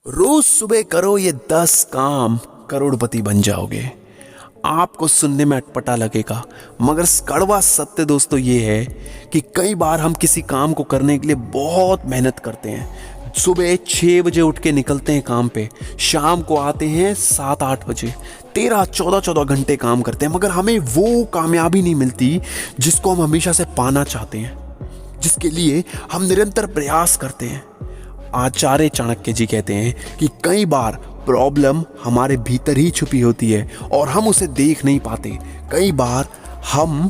रोज सुबह करो ये 10 काम, करोड़पति बन जाओगे। आपको सुनने में अटपटा लगेगा, मगर कड़वा सत्य दोस्तों ये है कि कई बार हम किसी काम को करने के लिए बहुत मेहनत करते हैं। सुबह 6 बजे उठ के निकलते हैं काम पे, शाम को आते हैं 7-8 बजे, 13-14 घंटे काम करते हैं, मगर हमें वो कामयाबी नहीं मिलती जिसको हम हमेशा से पाना चाहते हैं, जिसके लिए हम निरंतर प्रयास करते हैं। आचार्य चाणक्य जी कहते हैं कि कई बार प्रॉब्लम हमारे भीतर ही छुपी होती है और हम उसे देख नहीं पाते। कई बार हम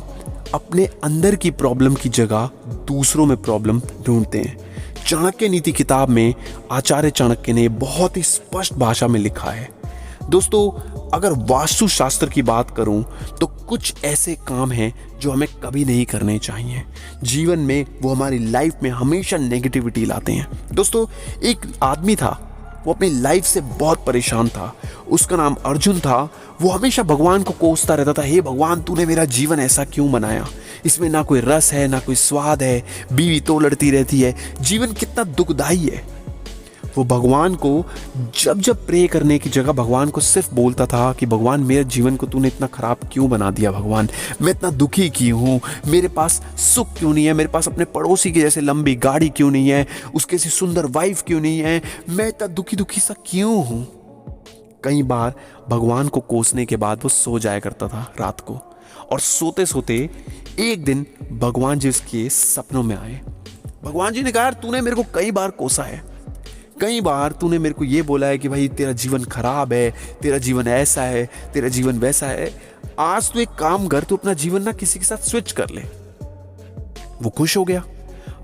अपने अंदर की प्रॉब्लम की जगह दूसरों में प्रॉब्लम ढूंढते हैं। चाणक्य नीति किताब में आचार्य चाणक्य ने बहुत ही स्पष्ट भाषा में लिखा है। दोस्तों, अगर वास्तुशास्त्र की बात करूं तो कुछ ऐसे काम हैं जो हमें कभी नहीं करने चाहिए। जीवन में वो हमारी लाइफ में हमेशा नेगेटिविटी लाते हैं। दोस्तों, एक आदमी था, वो अपनी लाइफ से बहुत परेशान था। उसका नाम अर्जुन था। वो हमेशा भगवान को कोसता रहता था, हे भगवान, तूने मेरा जीवन ऐसा क्यों बनाया? इसमें ना कोई रस है, ना कोई स्वाद है, बीवी तो लड़ती रहती है, जीवन कितना दुखदाई है। वो भगवान को जब जब प्रे करने की जगह भगवान को सिर्फ बोलता था कि भगवान, मेरे जीवन को तूने इतना खराब क्यों बना दिया? भगवान, मैं इतना दुखी क्यों हूँ? मेरे पास सुख क्यों नहीं है? मेरे पास अपने पड़ोसी की जैसे लंबी गाड़ी क्यों नहीं है? उसके सी सुंदर वाइफ क्यों नहीं है? मैं इतना दुखी दुखी सा क्यों हूँ? कई बार भगवान को कोसने के बाद वो सो जाया करता था रात को, और सोते सोते एक दिन भगवान जी उसके सपनों में आए। भगवान जी ने कहा, तूने मेरे को कई बार कोसा है, कई बार तूने मेरे को ये बोला है कि भाई तेरा जीवन खराब है, तेरा जीवन ऐसा है, तेरा जीवन वैसा है। आज तू एक काम कर, तू अपना जीवन ना किसी के साथ स्विच कर ले। वो खुश हो गया।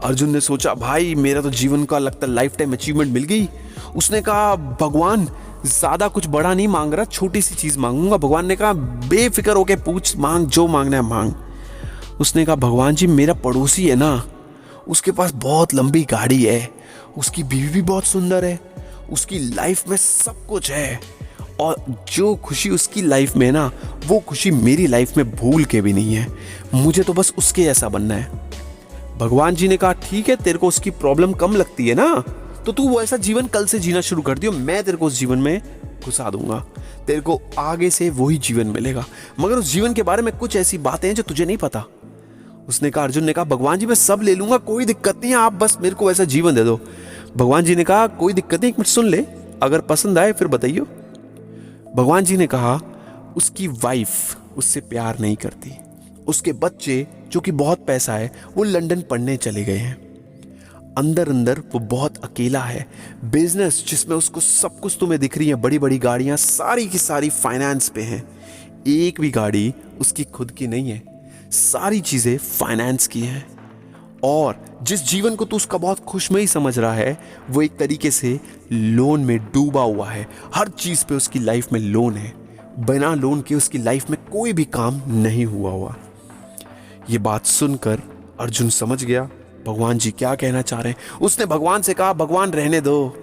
अर्जुन ने सोचा, भाई मेरा तो जीवन का लगता लाइफ टाइम अचीवमेंट मिल गई। उसने कहा, भगवान ज्यादा कुछ बड़ा नहीं मांग रहा, छोटी सी चीज मांगूंगा। भगवान ने कहा, बेफिक्र होके पूछ, मांग, जो मांगना है मांग। उसने कहा, भगवान जी, मेरा पड़ोसी है ना, उसके पास बहुत लंबी गाड़ी है, उसकी बीवी भी बहुत सुंदर है, उसकी लाइफ में सब कुछ है, और जो खुशी उसकी लाइफ में है ना, वो खुशी मेरी लाइफ में भूल के भी नहीं है। मुझे तो बस उसके जैसा बनना है। भगवान जी ने कहा, ठीक है, तेरे को उसकी प्रॉब्लम कम लगती है ना, तो तू वो ऐसा जीवन कल से जीना शुरू कर दियो। मैं तेरे को उस जीवन में घुसा दूंगा, तेरे को आगे से वही जीवन मिलेगा, मगर उस जीवन के बारे में कुछ ऐसी बातें हैं जो तुझे नहीं पता। उसने कहा, अर्जुन ने कहा, भगवान जी मैं सब ले लूंगा, कोई दिक्कत नहीं है, आप बस मेरे को ऐसा जीवन दे दो। भगवान जी ने कहा, कोई दिक्कत नहीं, एक मिनट सुन ले, अगर पसंद आए फिर बताइयो। भगवान जी ने कहा, उसकी वाइफ उससे प्यार नहीं करती, उसके बच्चे जो कि बहुत पैसा है वो लंदन पढ़ने चले गए हैं, अंदर अंदर वो बहुत अकेला है। बिजनेस जिसमें उसको सब कुछ तुम्हें दिख रही है, बड़ी बड़ी गाड़ियां सारी की सारी फाइनेंस पे हैं, एक भी गाड़ी उसकी खुद की नहीं है, सारी चीजें फाइनेंस की हैं। और जिस जीवन को तू उसका बहुत खुशमयी समझ रहा है, वो एक तरीके से लोन में डूबा हुआ है। हर चीज पे उसकी लाइफ में लोन है, बिना लोन के उसकी लाइफ में कोई भी काम नहीं हुआ। ये बात सुनकर अर्जुन समझ गया भगवान जी क्या कहना चाह रहे हैं। उसने भगवान से कहा, भगवान रहने दो,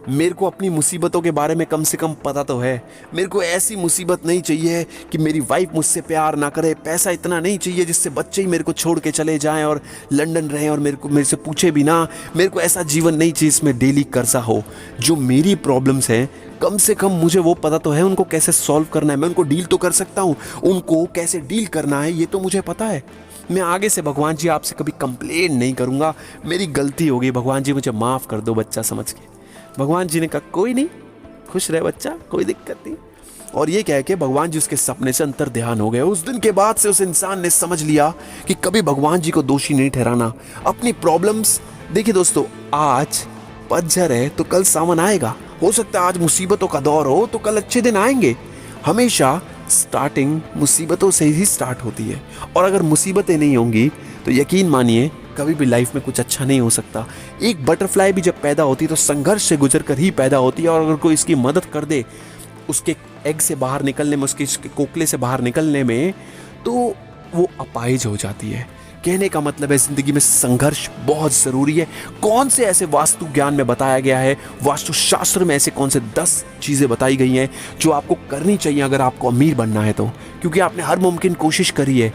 मेरे को अपनी मुसीबतों के बारे में कम से कम पता तो है। मेरे को ऐसी मुसीबत नहीं चाहिए कि मेरी वाइफ मुझसे प्यार ना करे, पैसा इतना नहीं चाहिए जिससे बच्चे ही मेरे को छोड़ के चले जाएं और लंदन रहें और मेरे से पूछे भी ना। मेरे को ऐसा जीवन नहीं चाहिए जिसमें डेली कर्जा हो। जो मेरी प्रॉब्लम्स हैं, कम से कम मुझे वो पता तो है उनको कैसे सॉल्व करना है। मैं उनको डील तो कर सकता हूँ, उनको कैसे डील करना है ये तो मुझे पता है। मैं आगे से भगवान जी आपसे कभी कंप्लेन नहीं करूँगा, मेरी गलती हो गई, भगवान जी मुझे माफ़ कर दो बच्चा समझ के। भगवान जी ने कहा, कोई नहीं, खुश रहे बच्चा, कोई दिक्कत नहीं। और ये कह के भगवान जी उसके सपने से अंतर ध्यान हो गए। उस दिन के बाद से उस इंसान ने समझ लिया कि कभी भगवान जी को दोषी नहीं ठहराना। अपनी प्रॉब्लम्स, देखिए दोस्तों, आज पतझड़ है तो कल सावन आएगा। हो सकता है आज मुसीबतों का दौर हो तो कल अच्छे दिन आएंगे। हमेशा स्टार्टिंग मुसीबतों से ही स्टार्ट होती है, और अगर मुसीबतें नहीं होंगी तो यकीन मानिए कभी भी लाइफ में कुछ अच्छा नहीं हो सकता। एक बटरफ्लाई भी जब पैदा होती है तो संघर्ष से गुजर कर ही पैदा होती है, और अगर कोई इसकी मदद कर दे उसके एग से बाहर निकलने में, उसके कोकले से बाहर निकलने में, तो वो अपाहिज हो जाती है। कहने का मतलब है, जिंदगी में संघर्ष बहुत जरूरी है। कौन से ऐसे वास्तु ज्ञान में बताया गया है, वास्तुशास्त्र में ऐसे कौन से 10 चीजें बताई गई हैं जो आपको करनी चाहिए अगर आपको अमीर बनना है तो, क्योंकि आपने हर मुमकिन कोशिश करी है,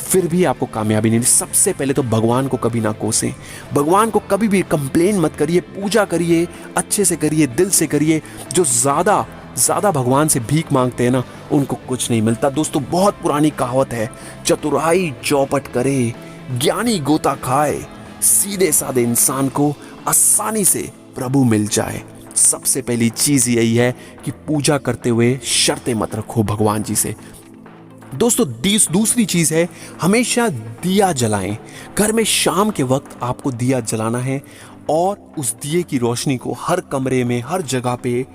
फिर भी आपको कामयाबी नहीं मिली, सबसे पहले तो भगवान को कभी ना कोसें। भगवान को कभी भी कंप्लेन मत करिए, पूजा करिए, अच्छे से करिए, दिल से करिए। जो ज़्यादा भगवान से भीख मांगते हैं ना, उनको कुछ नहीं मिलता। दोस्तों, बहुत पुरानी कहावत है, चतुराई चौपट करे, ज्ञानी गोता खाए, सीधे साधे इंसान को आसानी से प्रभु मिल जाए। सबसे पहली चीज़ यही है कि पूजा करते हुए शर्तें मत रखो भगवान जी से। दोस्तों, दूसरी चीज़ है, हमेशा दिया जलाएं। घर में शाम के वक्त आपको दिया जलाना है और उस दिए की रोशनी को हर कमरे में, हर जगह पे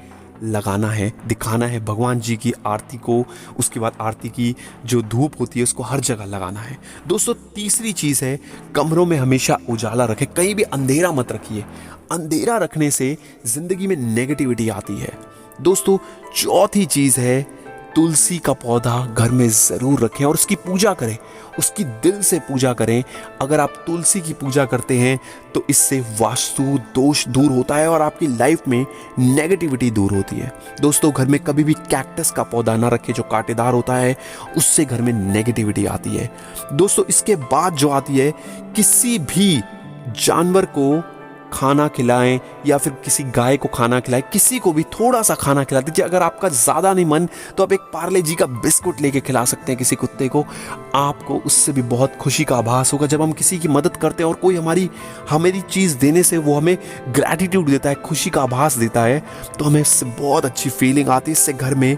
लगाना है, दिखाना है भगवान जी की आरती को। उसके बाद आरती की जो धूप होती है उसको हर जगह लगाना है। दोस्तों, तीसरी चीज़ है, कमरों में हमेशा उजाला रखें, कहीं भी अंधेरा मत रखिए। अंधेरा रखने से जिंदगी में नेगेटिविटी आती है। दोस्तों, चौथी चीज़ है, तुलसी का पौधा घर में ज़रूर रखें और उसकी पूजा करें, उसकी दिल से पूजा करें। अगर आप तुलसी की पूजा करते हैं तो इससे वास्तु दोष दूर होता है और आपकी लाइफ में नेगेटिविटी दूर होती है। दोस्तों, घर में कभी भी कैक्टस का पौधा ना रखें जो कांटेदार होता है, उससे घर में नेगेटिविटी आती है। दोस्तों, इसके बाद जो आती है, किसी भी जानवर को खाना खिलाएं या फिर किसी गाय को खाना खिलाएं, किसी को भी थोड़ा सा खाना खिला दीजिए। अगर आपका ज़्यादा नहीं मन तो आप एक पार्ले जी का बिस्कुट लेके खिला सकते हैं किसी कुत्ते को। आपको उससे भी बहुत खुशी का आभास होगा। जब हम किसी की मदद करते हैं और कोई हमारी चीज़ देने से वो हमें ग्रैटिट्यूड देता है, खुशी का आभास देता है, तो हमें इससे बहुत अच्छी फीलिंग आती है, इससे घर में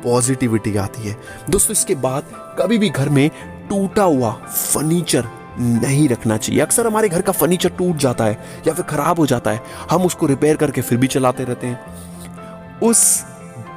पॉजिटिविटी आती है। दोस्तों, इसके बाद कभी भी घर में टूटा हुआ फर्नीचर नहीं रखना चाहिए। अक्सर हमारे घर का फर्नीचर टूट जाता है या फिर खराब हो जाता है, हम उसको रिपेयर करके फिर भी चलाते रहते हैं। उस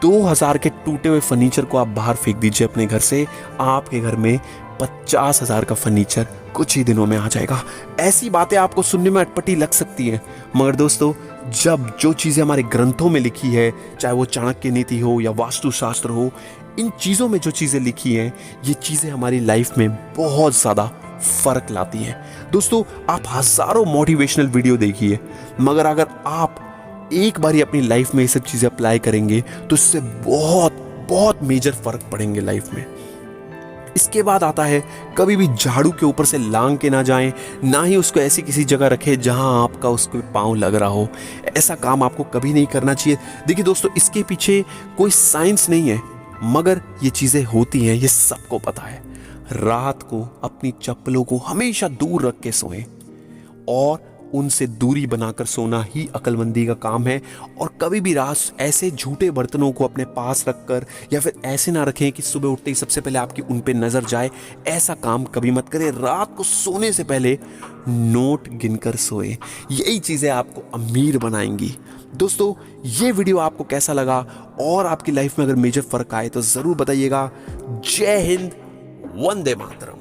2000 के टूटे हुए फर्नीचर को आप बाहर फेंक दीजिए अपने घर से। आपके घर में 50,000 का फर्नीचर कुछ ही दिनों में आ जाएगा। ऐसी बातें आपको सुनने में अटपटी लग सकती हैं, मगर दोस्तों, जब जो चीज़ें हमारे ग्रंथों में लिखी है, चाहे वो चाणक्य नीति हो या वास्तुशास्त्र हो, इन चीज़ों में जो चीज़ें लिखी हैं, ये चीज़ें हमारी लाइफ में बहुत ज़्यादा फर्क लाती हैं। दोस्तों, आप हजारों मोटिवेशनल वीडियो देखिए, मगर अगर आप एक बार ही अपनी लाइफ में ये सब चीज़ें अप्लाई करेंगे तो इससे बहुत मेजर फर्क पड़ेंगे लाइफ में। इसके बाद आता है, कभी भी झाड़ू के ऊपर से लांग के ना जाएं, ना ही उसको ऐसी किसी जगह रखें जहां आपका उसको पाँव लग रहा हो। ऐसा काम आपको कभी नहीं करना चाहिए। देखिए दोस्तों, इसके पीछे कोई साइंस नहीं है, मगर ये चीज़ें होती हैं, ये सबको पता है। रात को अपनी चप्पलों को हमेशा दूर रख के सोएं और उनसे दूरी बनाकर सोना ही अक्लमंदी का काम है। और कभी भी रात ऐसे झूठे बर्तनों को अपने पास रखकर या फिर ऐसे ना रखें कि सुबह उठते ही सबसे पहले आपकी उन पे नजर जाए। ऐसा काम कभी मत करें। रात को सोने से पहले नोट गिनकर सोएं। यही चीज़ें आपको अमीर बनाएंगी। दोस्तों, ये वीडियो आपको कैसा लगा और आपकी लाइफ में अगर मेजर फर्क आए तो ज़रूर बताइएगा। जय हिंद, वंदे मातरम।